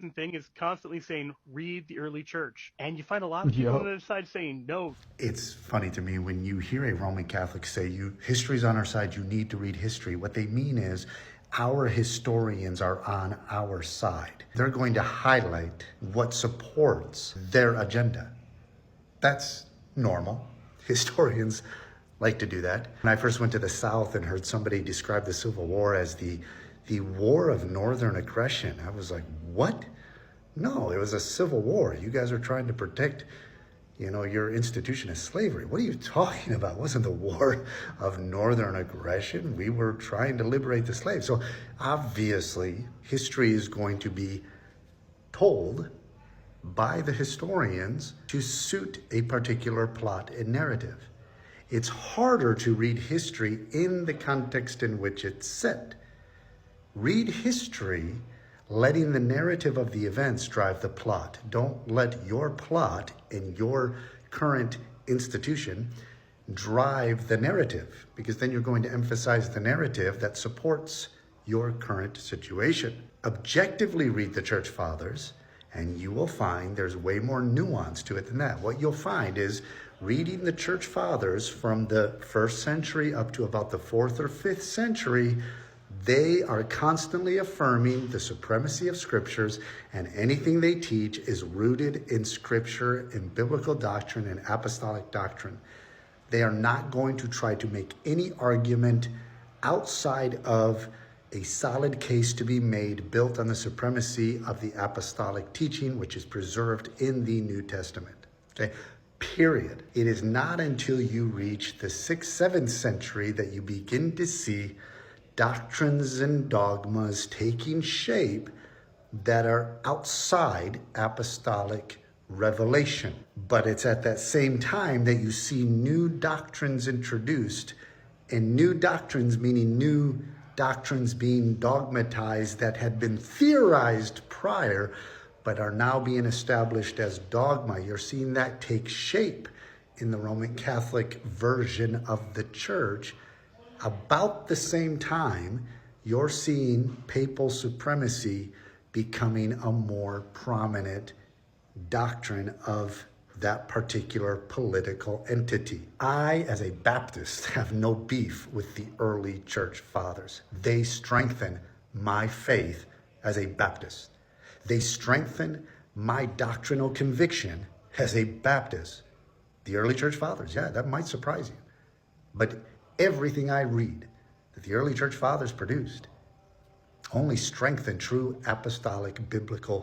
consistent thing is constantly saying, read the early church. And you find a lot of people on Yep. the other side saying, no. It's funny to me when you hear a Roman Catholic say, history's on our side, you need to read history. What they mean is our historians are on our side. They're going to highlight what supports their agenda. That's normal. Historians like to do that. When I first went to the South and heard somebody describe the Civil War as the war of northern aggression, I was like, what? No, it was a civil war. You guys are trying to protect, your institution of slavery. What are you talking about? It wasn't the war of northern aggression. We were trying to liberate the slaves. So obviously, history is going to be told by the historians to suit a particular plot and narrative. It's harder to read history in the context in which it's set. Read history letting the narrative of the events drive the plot. Don't let your plot and your current institution drive the narrative, because then you're going to emphasize the narrative that supports your current situation. Objectively read the church fathers, and you will find there's way more nuance to it than that. What you'll find is reading the church fathers from the 1st century up to about the 4th or 5th century, they are constantly affirming the supremacy of scriptures, and anything they teach is rooted in scripture, in biblical doctrine, and apostolic doctrine. They are not going to try to make any argument outside of a solid case to be made built on the supremacy of the apostolic teaching, which is preserved in the New Testament. Okay, period. It is not until you reach the 6th, 7th century that you begin to see doctrines and dogmas taking shape that are outside apostolic revelation. But it's at that same time that you see new doctrines introduced, and new doctrines meaning new doctrines being dogmatized that had been theorized prior, but are now being established as dogma. You're seeing that take shape in the Roman Catholic version of the church. About the same time, you're seeing papal supremacy becoming a more prominent doctrine of that particular political entity. I, as a Baptist, have no beef with the early church fathers. They strengthen my faith as a Baptist. They strengthen my doctrinal conviction as a Baptist. The early church fathers, yeah, that might surprise you. But everything I read that the early church fathers produced only strengthen true apostolic biblical